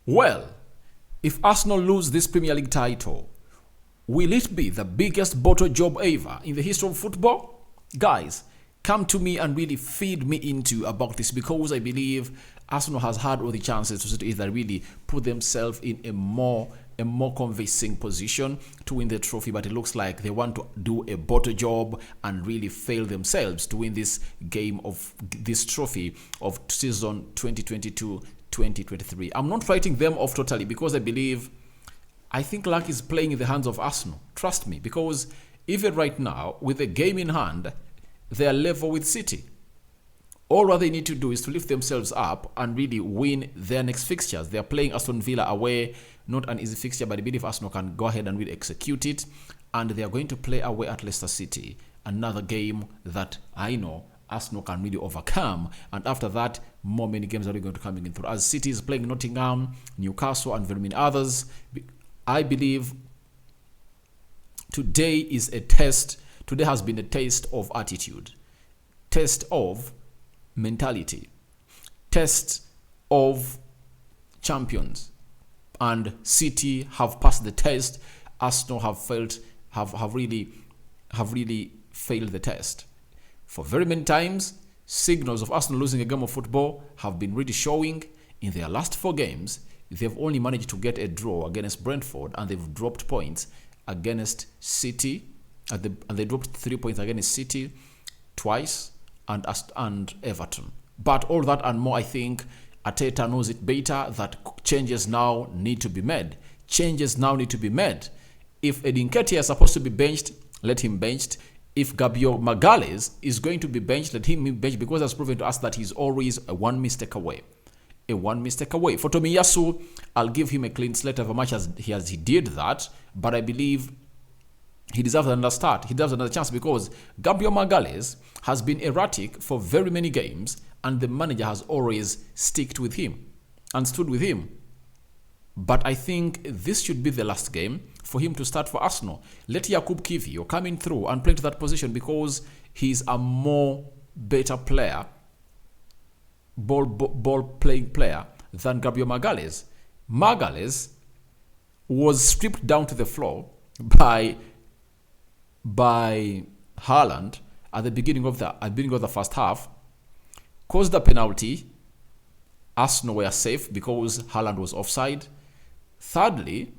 Well, if Arsenal lose this Premier League title, will it be the biggest bottle job ever in the history of football? Guys, come to me and really feed me into about this, because I believe Arsenal has had all the chances to either really put themselves in a more convincing position to win the trophy, but it looks like they want to do a bottle job and really fail themselves to win this game of this trophy of season 2022-2023. I'm not writing them off totally, because I think luck is playing in the hands of Arsenal. Trust me, because even right now, with the game in hand, they are level with City. All what they need to do is to lift themselves up and really win their next fixtures. They are playing Aston Villa away, not an easy fixture, but I believe Arsenal can go ahead and really execute it. And they are going to play away at Leicester City, another game that I know Arsenal can really overcome. And after that, many games are really going to come in through. As City is playing Nottingham, Newcastle, and very many others, I believe today is a test. Today has been a test of attitude, test of mentality, test of champions. And City have passed the test. Arsenal have really failed the test. For very many times, signals of Arsenal losing a game of football have been really showing. In their last 4 games, they've only managed to get a draw against Brentford, and they've dropped points against City. And they dropped 3 points against City twice and Everton. But all that and more, I think Arteta knows it better, that changes now need to be made. Changes now need to be made. If Nketiah is supposed to be benched, let him benched. If Gabriel Magalhães is going to be benched, let him be benched, because that's proven to us that he's always a one mistake away. For Tomiyasu, I'll give him a clean slate of as much as he did that, but I believe he deserves another start. He deserves another chance, because Gabriel Magalhães has been erratic for very many games, and the manager has always stuck with him and stood with him. But I think this should be the last game for him to start for Arsenal. Let Jakub Kiwior come in through and play to that position, because he's a more better player, ball playing player than Gabriel Magalhães. Magalhães was stripped down to the floor by Haaland at the beginning of the first half, caused a penalty. Arsenal were safe because Haaland was offside. Thirdly,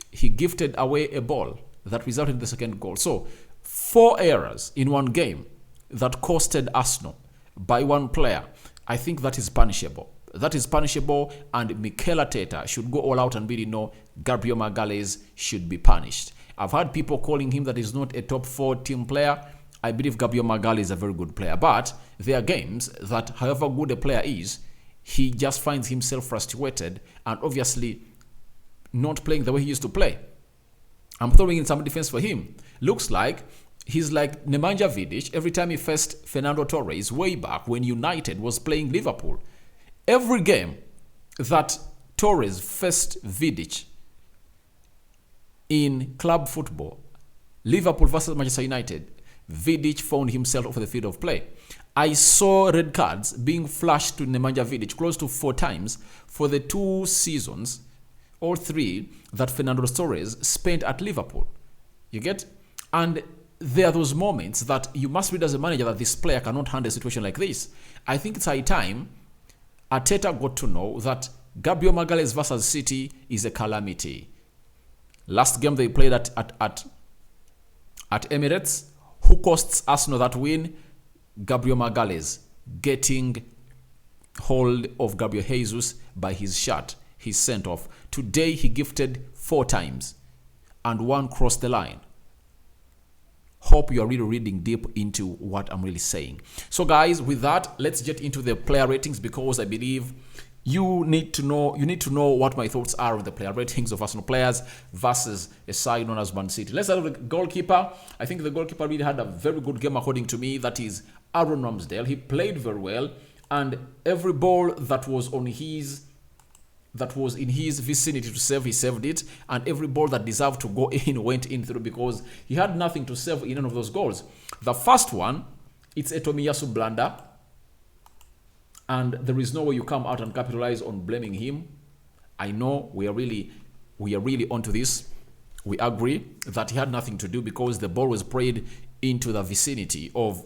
he gifted away a ball that resulted in the second goal. So 4 errors in one game that costed Arsenal by one player. I think that is punishable. That is punishable, and Mikel Arteta should go all out and really know Gabriel Magalhães should be punished. I've heard people calling him that he's not a top 4 team player. I believe Gabriel Magalhães is a very good player, but there are games that however good a player is, he just finds himself frustrated and obviously not playing the way he used to play. I'm throwing in some defense for him. Looks like he's like Nemanja Vidic every time he faced Fernando Torres way back when United was playing Liverpool. Every game that Torres faced Vidic in club football, Liverpool versus Manchester United, Vidic found himself off the field of play. I saw red cards being flashed to Nemanja Vidic close to 4 times for the 2 seasons or 3 that Fernando Torres spent at Liverpool. You get? And there are those moments that you must read as a manager that this player cannot handle a situation like this. I think it's high time Arteta got to know that Gabriel Magalhães versus City is a calamity. Last game they played at Emirates, who costs Arsenal that win? Gabriel Magalhães getting hold of Gabriel Jesus by his shirt. He's sent off. Today he gifted 4 times and 1 crossed the line. Hope you are really reading deep into what I'm really saying. So guys, with that, let's get into the player ratings, because I believe you need to know what my thoughts are on the player ratings of Arsenal players versus a side known as Man City. Let's start with the goalkeeper. I think the goalkeeper really had a very good game according to me. That is Aaron Ramsdale. He played very well, and every ball that was in his vicinity to save, he saved it, and every ball that deserved to go in went in through, because he had nothing to save in any of those goals. The first one, it's a Tomiyasu blunder, and there is no way you come out and capitalize on blaming him. I know we are really onto this. We agree that he had nothing to do because the ball was played into the vicinity of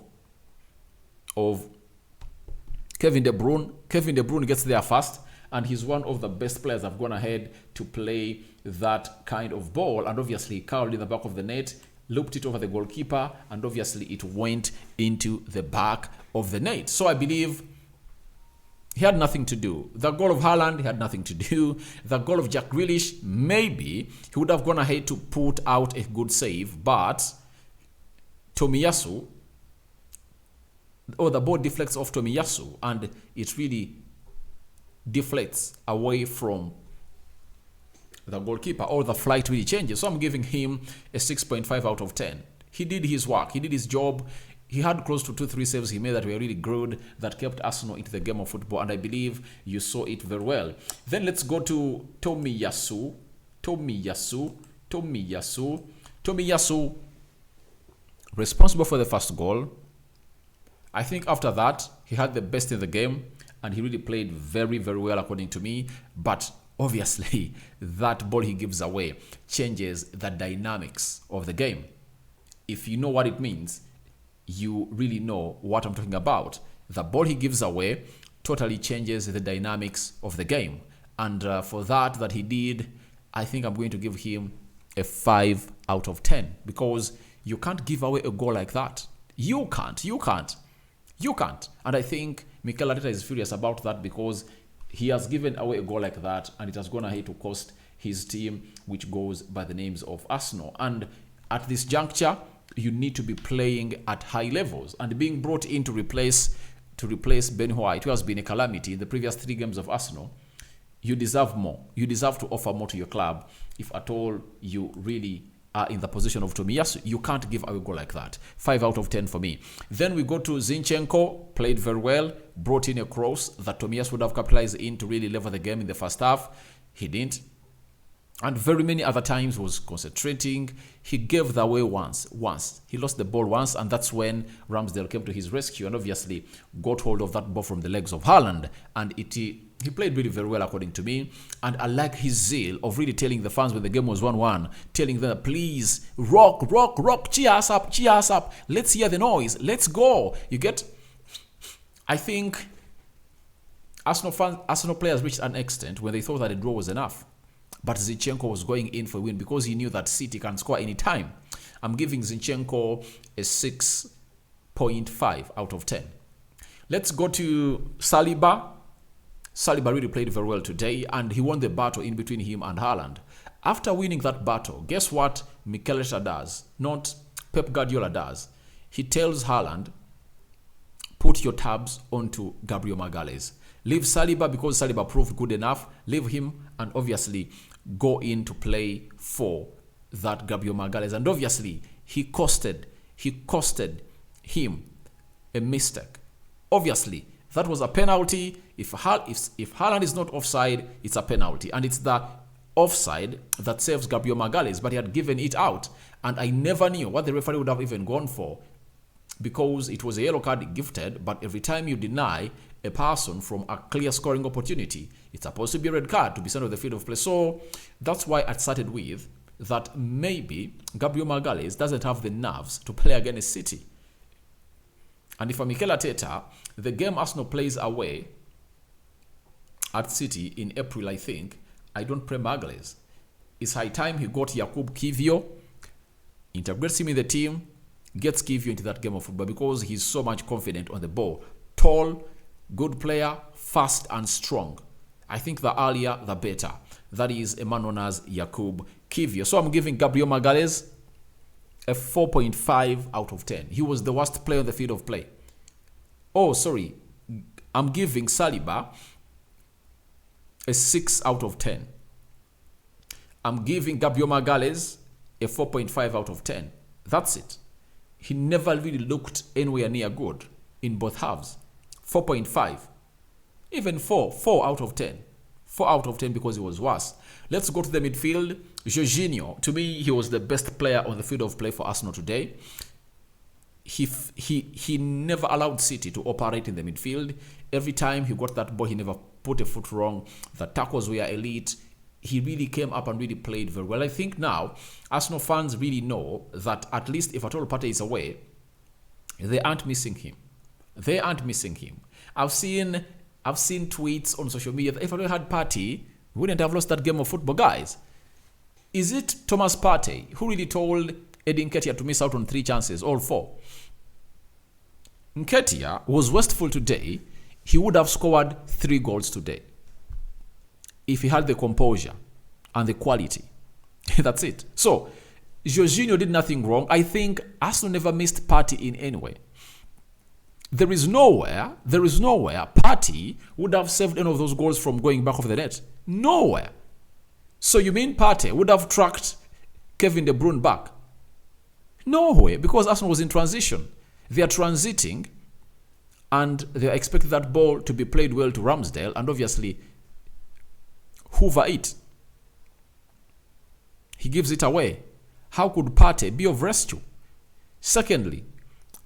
Kevin De Bruyne. Kevin De Bruyne gets there first, and he's one of the best players that have gone ahead to play that kind of ball. And obviously, curled in the back of the net, looped it over the goalkeeper, and obviously it went into the back of the net. So I believe he had nothing to do. The goal of Haaland, he had nothing to do. The goal of Jack Grealish, maybe he would have gone ahead to put out a good save, but Tomiyasu, the ball deflects off Tomiyasu, and it really deflects away from the goalkeeper, or the flight really changes. So I'm giving him a 6.5 out of 10. He did his work. He did his job. He had close to 2-3 saves he made that were really good, that kept Arsenal into the game of football, and I believe you saw it very well. Then let's go to Tomiyasu, responsible for the first goal. I think after that, he had the best in the game, and he really played very, very well according to me. But obviously, that ball he gives away changes the dynamics of the game. If you know what it means, you really know what I'm talking about. The ball he gives away totally changes the dynamics of the game. And for that he did, I think I'm going to give him a 5 out of 10. Because you can't give away a goal like that. You can't. And I think Mikel Arteta is furious about that, because he has given away a goal like that, and it has gone ahead to cost his team, which goes by the names of Arsenal. And at this juncture, you need to be playing at high levels, and being brought in to replace Ben White, who has been a calamity in the previous 3 games of Arsenal. You deserve more. You deserve to offer more to your club. If at all you really are in the position of Tomiyasu, you can't give away a goal like that. 5 out of 10 for me. Then we go to Zinchenko, played very well, brought in a cross that Tomiyasu would have capitalized in to really level the game in the first half. He didn't. And very many other times was concentrating. He gave the away once. He lost the ball once, and that's when Ramsdale came to his rescue and obviously got hold of that ball from the legs of Haaland. And he played really very well according to me. And I like his zeal of really telling the fans when the game was 1-1, telling them, please, rock, cheer us up. Let's hear the noise. Let's go. You get? I think Arsenal players reached an extent when they thought that a draw was enough. But Zinchenko was going in for a win because he knew that City can score any time. I'm giving Zinchenko a 6.5 out of 10. Let's go to Saliba. Saliba really played very well today, and he won the battle in between him and Haaland. After winning that battle, guess what Mikel Arteta does? Not Pep Guardiola does. He tells Haaland, put your tabs onto Gabriel Magalhães. Leave Saliba because Saliba proved good enough. Leave him and obviously go in to play for that Gabriel Magalhães. And obviously, he costed him a mistake. Obviously, that was a penalty. If Haaland is not offside, it's a penalty. And it's the offside that saves Gabriel Magalhães, but he had given it out. And I never knew what the referee would have even gone for, because it was a yellow card gifted, but every time you deny a person from a clear scoring opportunity, it's supposed to be a red card to be sent off the field of play. So that's why I started with that maybe Gabriel Magalhães doesn't have the nerves to play against City. And if I'm Mikel Arteta, the game Arsenal plays away at City in April, I think, I don't play Magalhães. It's high time he got Jakub Kiwior, integrates him in the team, gets Kiwior into that game of football, because he's so much confident on the ball. Tall, good player, fast and strong. I think the earlier, the better. That is a man known as Jakub Kiwior. So I'm giving Gabriel Magalhães a 4.5 out of 10. He was the worst player on the field of play. Oh, sorry. I'm giving Saliba a 6 out of 10. I'm giving Gabriel Magalhães a 4.5 out of 10. That's it. He never really looked anywhere near good in both halves. 4.5. Even 4 out of 10. 4 out of 10 because he was worse. Let's go to the midfield. Jorginho, to me, he was the best player on the field of play for Arsenal today. he never allowed City to operate in the midfield. Every time he got that ball, he never put a foot wrong. The tackles were elite. He really came up and really played very well. I think now Arsenal fans really know that at least if at all Partey is away, they aren't missing him. They aren't missing him. I've seen tweets on social media that if I had Partey, we wouldn't have lost that game of football, guys. Is it Thomas Partey who really told Eddie Nketiah to miss out on 3 chances, all 4? Nketiah was wasteful today. He would have scored 3 goals today if he had the composure and the quality. That's it. So, Jorginho did nothing wrong. I think Arsenal never missed Partey in any way. There is nowhere Partey would have saved any of those goals from going back of the net. Nowhere. So you mean Partey would have tracked Kevin De Bruyne back? No way, because Arsenal was in transition. They are transiting and they are expecting that ball to be played well to Ramsdale and obviously hoover it. He gives it away. How could Partey be of rescue? Secondly,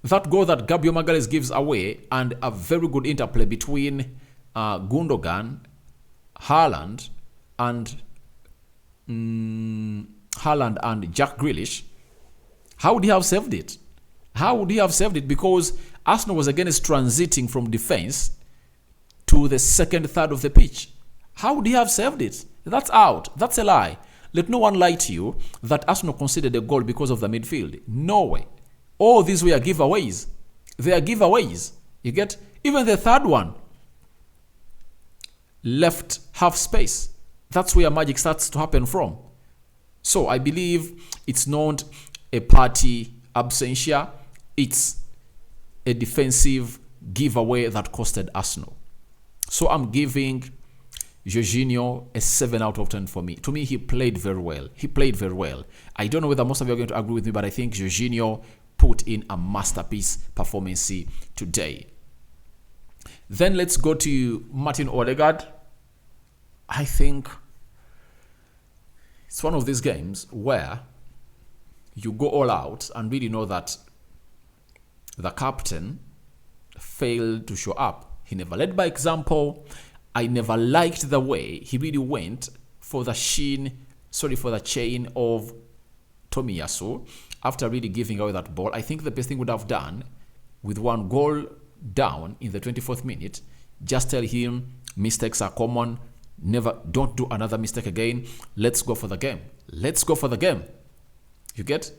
that goal that Gabriel Magalhães gives away and a very good interplay between Gundogan, Haaland and Jack Grealish. How would he have saved it? How would he have saved it? Because Arsenal was again transiting from defense to the second third of the pitch. How would he have saved it? That's out. That's a lie. Let no one lie to you that Arsenal conceded a goal because of the midfield. No way. All these were giveaways. They are giveaways. You get? Even the third one left half space. That's where magic starts to happen from. So I believe it's not a Partey absentia. It's a defensive giveaway that costed Arsenal. So I'm giving Jorginho a 7 out of 10 for me. To me, he played very well. He played very well. I don't know whether most of you are going to agree with me, but I think Jorginho put in a masterpiece performance today. Then let's go to Martin Odegaard. I think it's one of these games where you go all out and really know that the captain failed to show up. He never led by example. I never liked the way he really went for the chain of Tomiyasu after really giving away that ball. I think the best thing would have done with 1 goal down in the 24th minute, just tell him mistakes are common. Don't do another mistake again. Let's go for the game. Let's go for the game. You get?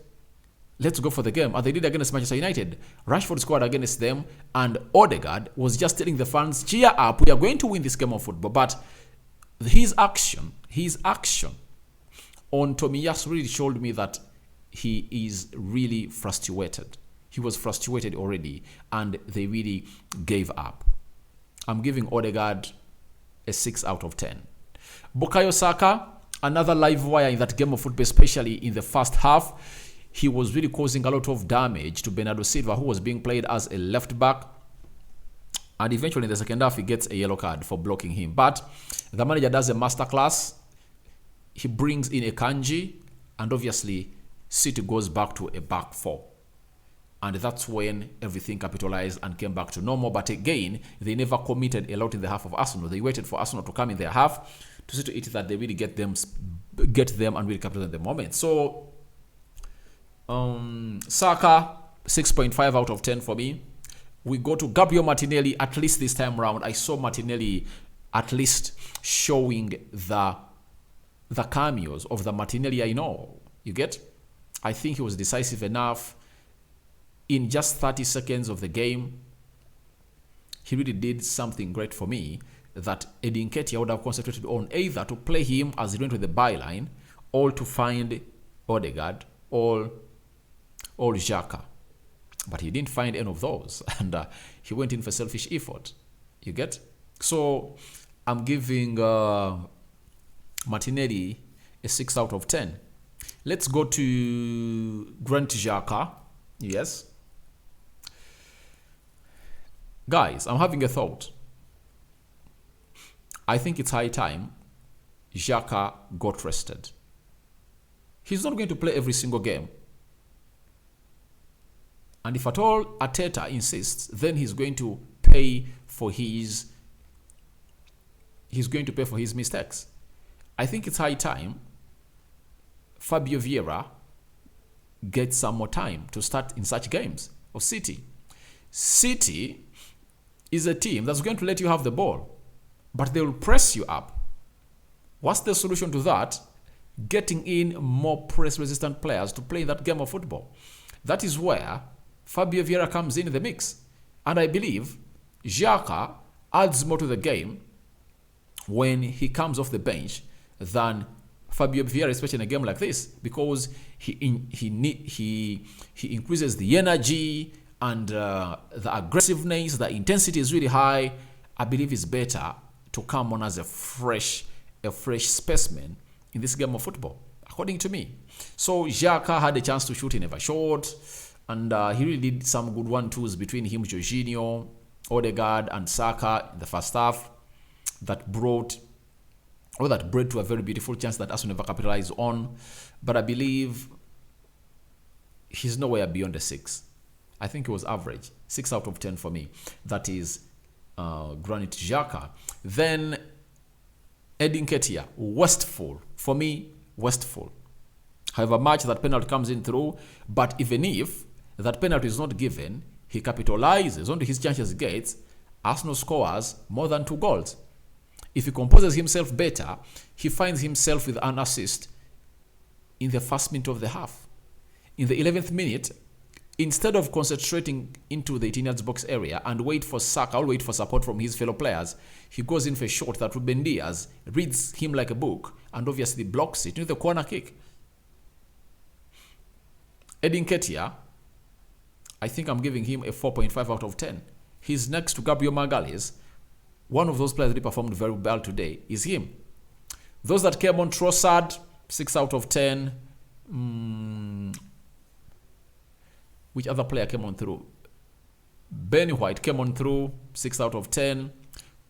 Let's go for the game. And they did against Manchester United. Rashford scored against them and Odegaard was just telling the fans, cheer up, we are going to win this game of football. But his action on Tomiyasu really showed me that he is really frustrated. He was frustrated already and they really gave up. I'm giving Odegaard a 6 out of 10. Bukayo Saka, another live wire in that game of football, especially in the first half. He was really causing a lot of damage to Bernardo Silva, who was being played as a left back. And eventually in the second half, he gets a yellow card for blocking him. But the manager does a masterclass. He brings in a Kanji. And obviously, City goes back to a back 4. And that's when everything capitalized and came back to normal. But again, they never committed a lot in the half of Arsenal. They waited for Arsenal to come in their half to see to it that they really get them and really capitalize the moment. So, Saka, 6.5 out of 10 for me. We go to Gabriel Martinelli. At least this time around, I saw Martinelli at least showing the cameos of the Martinelli I know. You get? I think he was decisive enough. In just 30 seconds of the game, he really did something great for me that Eddie Nketiah would have concentrated on, either to play him as he went with the byline or to find Odegaard or Xhaka. But he didn't find any of those and he went in for selfish effort. You get? So I'm giving Martinelli a 6 out of 10. Let's go to Granit Xhaka. Yes. Guys, I'm having a thought. I think it's high time Xhaka got rested. He's not going to play every single game. And if at all Arteta insists, then he's going to pay for his mistakes. I think it's high time Fabio Vieira gets some more time to start in such games of City. City is a team that's going to let you have the ball, but they will press you up. What's the solution to that? Getting in more press-resistant players to play that game of football. That is where Fabio Vieira comes in the mix. And I believe Xhaka adds more to the game when he comes off the bench than Fabio Vieira, especially in a game like this, because he increases the energy and the aggressiveness, the intensity is really high. I believe it's better to come on as a fresh specimen in this game of football, according to me. So Xhaka had a chance to shoot, he never shot, and he really did some good 1-2s between him, Jorginho, Odegaard, and Saka in the first half that bred to a very beautiful chance that Arsenal never capitalized on. But I believe he's nowhere beyond a 6. I think it was average. 6 out of 10 for me. That is Granit Xhaka. Then Nketiah Wasteful. For me, Wasteful. However much that penalty comes in through, but even if that penalty is not given, he capitalizes on his chances he gets. Arsenal scores more than 2 goals. If he composes himself better, he finds himself with an assist in the first minute of the half. In the 11th minute, instead of concentrating into the 18-yard box area and wait for Saka or wait for support from his fellow players, he goes in for a shot that Ruben Diaz reads him like a book and obviously blocks it into the corner kick. Nketiah, I think I'm giving him a 4.5 out of 10. He's next to Gabriel Magalhães. One of those players that performed very well today is him. Those that came on, Trossard, 6 out of 10. Which other player came on through? Benny White came on through, 6 out of 10.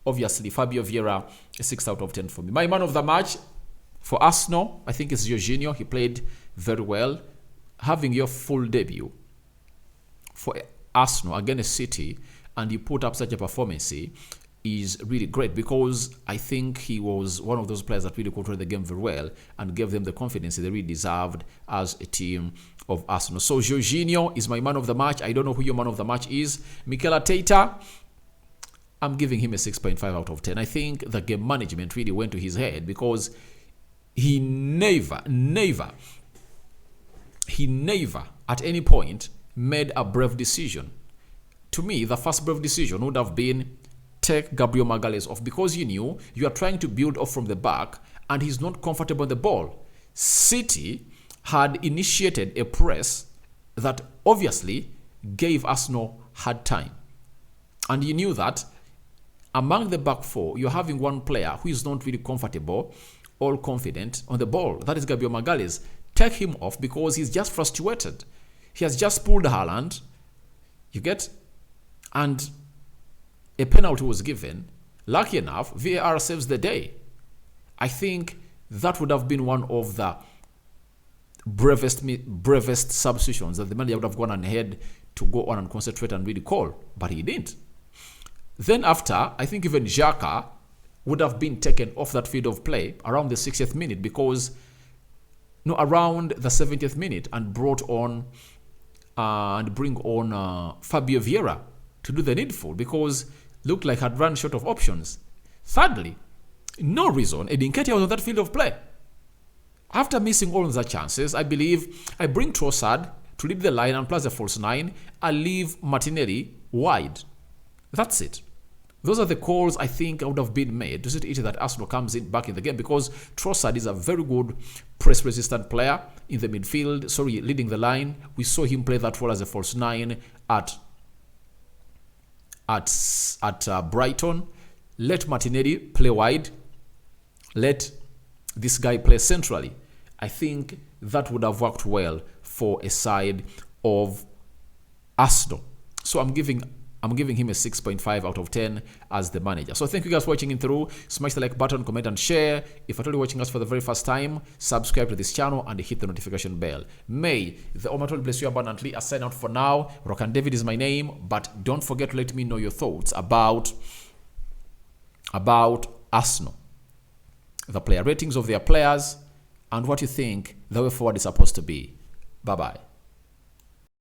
Obviously, Fabio Vieira, a 6 out of 10 for me. My man of the match for Arsenal, I think it's Jorginho. He played very well. Having your full debut for Arsenal against City and you put up such a performance is really great, because I think he was one of those players that really controlled the game very well and gave them the confidence they really deserved as a team of Arsenal. So Jorginho is my man of the match. I don't know who your man of the match is. Mikel Arteta, I'm giving him a 6.5 out of 10. I think the game management really went to his head, because he never at any point made a brave decision. To me, the first brave decision would have been take Gabriel Magalhães off, because you knew you are trying to build off from the back and he's not comfortable on the ball. City had initiated a press that obviously gave Arsenal hard time. And you knew that among the back four, you're having one player who is not really comfortable or confident on the ball. That is Gabriel Magalhães. Take him off, because he's just frustrated. He has just pulled Haaland. You get? And a penalty was given. Lucky enough, VAR saves the day. I think that would have been one of the bravest substitutions that the manager would have gone ahead to go on and concentrate and really call, but he didn't. Then after, I think even Xhaka would have been taken off that field of play around the 60th minute, because around the 70th minute, and brought on and bring on Fabio Vieira to do the needful, because looked like had run short of options. Thirdly, no reason Nketiah was on that field of play. After missing all the chances, I believe I bring Trossard to lead the line and plus a false 9. I leave Martinelli wide. That's it. Those are the calls I think would have been made to see to it that Arsenal comes in back in the game, because Trossard is a very good press-resistant player in the midfield. Leading the line. We saw him play that role as a false 9 at Brighton. Let Martinelli play wide. Let this guy play centrally. I think that would have worked well for a side of Arsenal. So I'm giving I'm giving him a 6.5 out of 10 as the manager. So thank you guys for watching in through. Smash the like button, comment and share. If you're watching us for the very first time, subscribe to this channel and hit the notification bell. May the Almighty bless you abundantly. I sign out for now. Rokani David is my name, but don't forget to let me know your thoughts about Arsenal, the player ratings of their players, and what you think the way forward is supposed to be. Bye-bye.